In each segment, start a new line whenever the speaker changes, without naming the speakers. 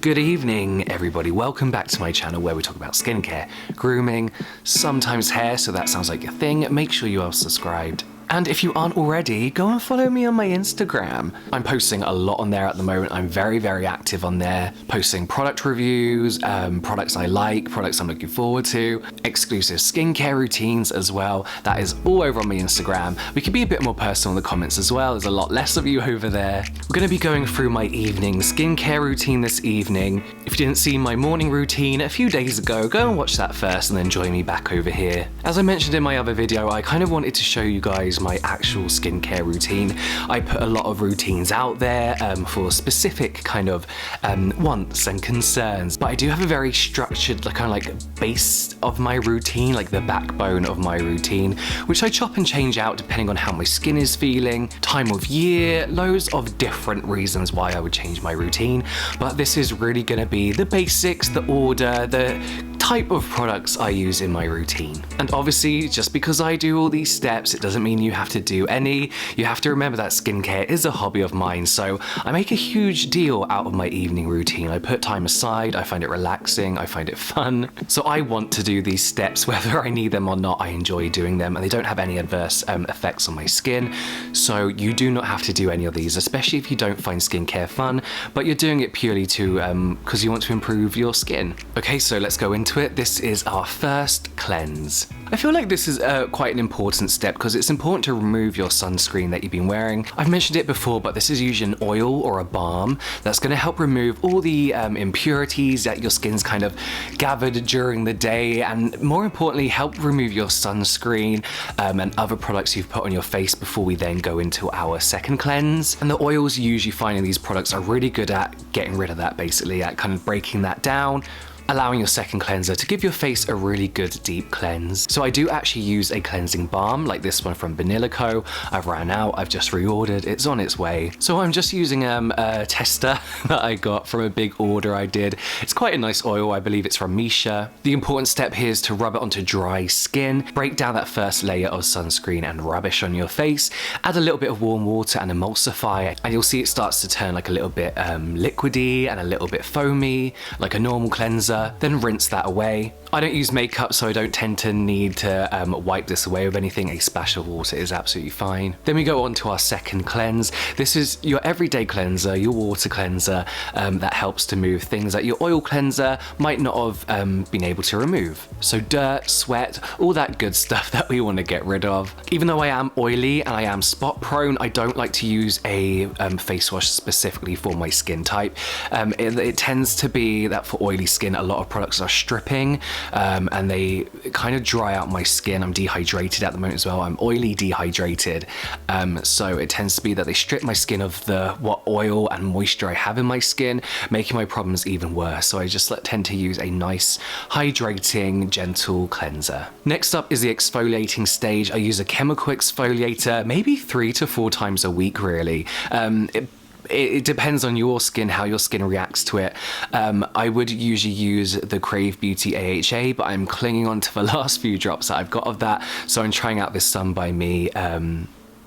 Good evening, everybody. Welcome back to my channel where we talk about skincare, grooming, sometimes hair, so that sounds like your thing. Make sure you are subscribed. And if you aren't already, go and follow me on my Instagram. I'm posting a lot on there at the moment. I'm very, very active on there, posting product reviews, products I like, products I'm looking forward to, exclusive skincare routines as well. That is all over on my Instagram. We can be a bit more personal in the comments as well. There's a lot less of you over there. We're gonna be going through my evening skincare routine this evening. If you didn't see my morning routine a few days ago, go and watch that first and then join me back over here. As I mentioned in my other video, I kind of wanted to show you guys my actual skincare routine. I put a lot of routines out there for specific kind of wants and concerns, but I do have a very structured kind of like base of my routine, like the backbone of my routine, which I chop and change out depending on how my skin is feeling, time of year, loads of different reasons why I would change my routine. But this is really going to be the basics, the order, the type of products I use in my routine. And obviously, just because I do all these steps, it doesn't mean you have to do any. You have to remember that skincare is a hobby of mine, so I make a huge deal out of my evening routine. I put time aside, I find it relaxing, I find it fun. So I want to do these steps whether I need them or not. I enjoy doing them and they don't have any adverse effects on my skin. So you do not have to do any of these, especially if you don't find skincare fun, but you're doing it purely to because you want to improve your skin. Okay, so let's go into it. This is our first cleanse. I feel like this is quite an important step because it's important to remove your sunscreen that you've been wearing. I've mentioned it before, but this is usually an oil or a balm that's going to help remove all the impurities that your skin's kind of gathered during the day, and more importantly, help remove your sunscreen and other products you've put on your face before we then go into our second cleanse. And the oils you usually find in these products are really good at getting rid of that, basically, at kind of breaking that down, allowing your second cleanser to give your face a really good deep cleanse. So I do actually use a cleansing balm like this one from Vanilla Co. I've ran out, I've just reordered, it's on its way. So I'm just using a tester that I got from a big order I did. It's quite a nice oil, I believe it's from Misha. The important step here is to rub it onto dry skin, break down that first layer of sunscreen and rubbish on your face, add a little bit of warm water and emulsify, and you'll see it starts to turn like a little bit liquidy and a little bit foamy, like a normal cleanser. Then rinse that away. I don't use makeup, so I don't tend to need to wipe this away with anything. A splash of water is absolutely fine. Then we go on to our second cleanse. This is your everyday cleanser, your water cleanser, that helps to move things that your oil cleanser might not have been able to remove. So dirt, sweat, all that good stuff that we want to get rid of. Even though I am oily and I am spot prone, I don't like to use a face wash specifically for my skin type. It tends to be that for oily skin, a lot of products are stripping and they kind of dry out my skin. I'm dehydrated at the moment as well. I'm oily dehydrated. So it tends to be that they strip my skin of what oil and moisture I have in my skin, making my problems even worse. So I just tend to use a nice, hydrating, gentle cleanser. Next up is the exfoliating stage. I use a chemical exfoliator, maybe 3 to 4 times a week, really. It depends on your skin, how your skin reacts to it. I would usually use the Crave Beauty AHA, but I'm clinging on to the last few drops that I've got of that. So I'm trying out this Sun by Me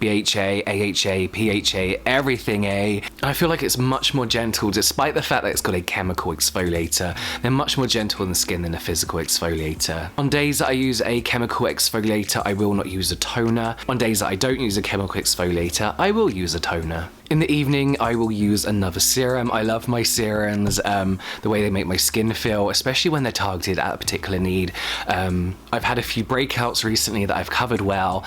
BHA, AHA, PHA, everything A. I feel like it's much more gentle, despite the fact that it's got a chemical exfoliator. They're much more gentle on the skin than a physical exfoliator. On days that I use a chemical exfoliator, I will not use a toner. On days that I don't use a chemical exfoliator, I will use a toner. In the evening, I will use another serum. I love my serums, the way they make my skin feel, especially when they're targeted at a particular need. I've had a few breakouts recently that I've covered well.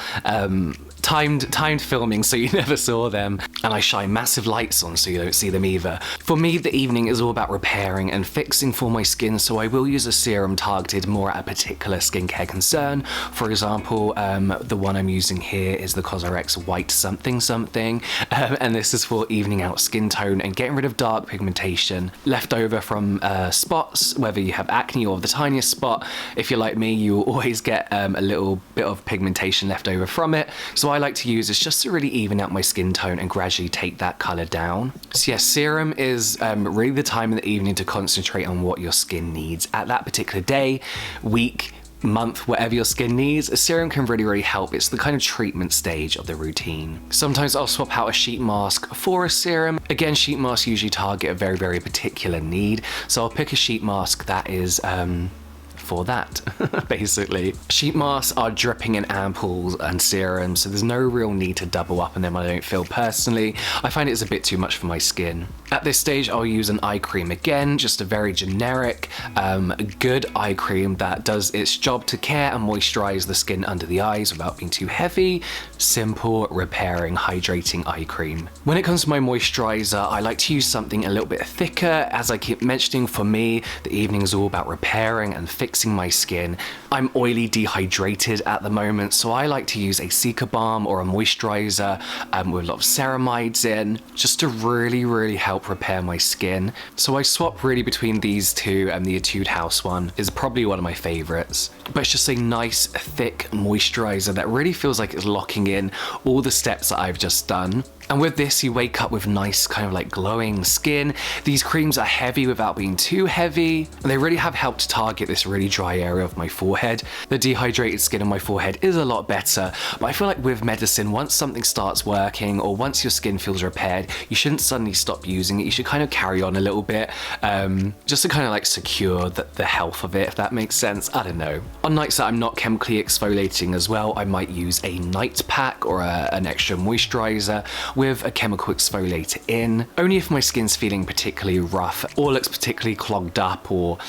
Timed filming, so you never saw them, and I shine massive lights on so you don't see them either. For me, the evening is all about repairing and fixing for my skin, so I will use a serum targeted more at a particular skincare concern. For example, the one I'm using here is the CosRX White Something Something, and this is for evening out skin tone and getting rid of dark pigmentation left over from spots, whether you have acne or the tiniest spot. If you're like me, you will always get a little bit of pigmentation left over from it. So I like to use is just to really even out my skin tone and gradually take that color down. So yes, serum is really the time in the evening to concentrate on what your skin needs at that particular day, week, month, whatever your skin needs, a serum can really help. It's the kind of treatment stage of the routine. Sometimes I'll swap out a sheet mask for a serum. Again, sheet masks usually target a very particular need, so I'll pick a sheet mask that is for that, basically. Sheet masks are dripping in ampoules and serums, so there's no real need to double up on them, I don't feel personally. I find it's a bit too much for my skin. At this stage, I'll use an eye cream again, just a very generic, good eye cream that does its job to care and moisturize the skin under the eyes without being too heavy. Simple, repairing, hydrating eye cream. When it comes to my moisturizer, I like to use something a little bit thicker. As I keep mentioning, for me, the evening is all about repairing and fixing my skin. I'm oily dehydrated at the moment, so I like to use a Cica balm or a moisturizer with a lot of ceramides in, just to really help repair my skin. So I swap really between these two, and the Etude House one is probably one of my favorites. But it's just a nice thick moisturizer that really feels like it's locking in all the steps that I've just done. And with this, you wake up with nice kind of like glowing skin. These creams are heavy without being too heavy. They really have helped target this really dry area of my forehead. The dehydrated skin on my forehead is a lot better, but I feel like with medicine, once something starts working or once your skin feels repaired, you shouldn't suddenly stop using it. You should kind of carry on a little bit, just to kind of like secure the health of it, if that makes sense. I don't know. On nights that I'm not chemically exfoliating as well, I might use a night pack or an extra moisturizer with a chemical exfoliator in, only if my skin's feeling particularly rough or looks particularly clogged up or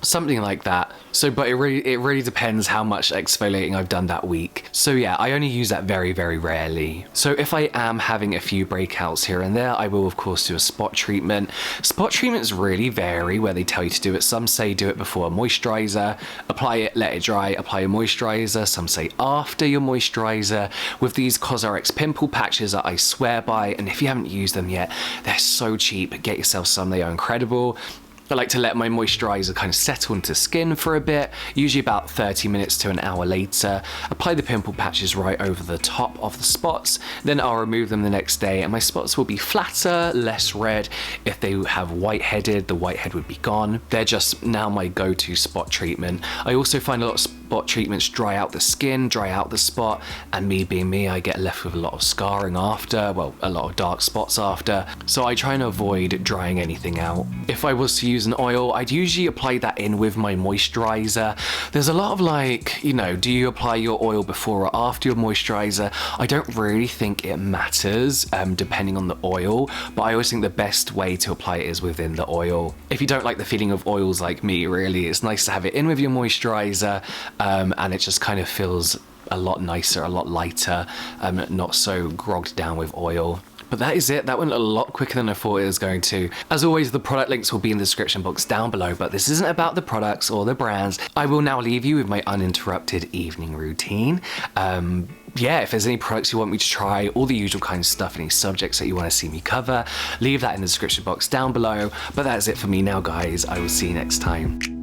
something like that. So, but it really depends how much exfoliating I've done that week. So yeah, I only use that very rarely. So if I am having a few breakouts here and there, I will of course do a spot treatment. Spot treatments really vary where they tell you to do it. Some say do it before a moisturizer, apply it, let it dry, apply a moisturizer. Some say after your moisturizer. With these CosRx pimple patches that I swear by, and if you haven't used them yet, they're so cheap. Get yourself some, they are incredible. I like to let my moisturizer kind of settle into skin for a bit, usually about 30 minutes to an hour later. Apply the pimple patches right over the top of the spots, then I'll remove them the next day and my spots will be flatter, less red. If they have whiteheaded, the whitehead would be gone. They're just now my go-to spot treatment. I also find a lot of spot treatments dry out the skin, dry out the spot, and me being me, I get left with a lot of scarring after, well, a lot of dark spots after, so I try and avoid drying anything out. If I was to use an oil, I'd usually apply that in with my moisturizer. There's a lot of like, you know, do you apply your oil before or after your moisturizer? I don't really think it matters depending on the oil, but I always think the best way to apply it is within the oil. If you don't like the feeling of oils like me, really, it's nice to have it in with your moisturizer, and it just kind of feels a lot nicer, a lot lighter, not so grogged down with oil. But that is it. That went a lot quicker than I thought it was going to. As always, the product links will be in the description box down below, but this isn't about the products or the brands. I will now leave you with my uninterrupted evening routine. Yeah, if there's any products you want me to try, all the usual kind of stuff, any subjects that you want to see me cover, leave that in the description box down below. But that's it for me now, guys. I will see you next time.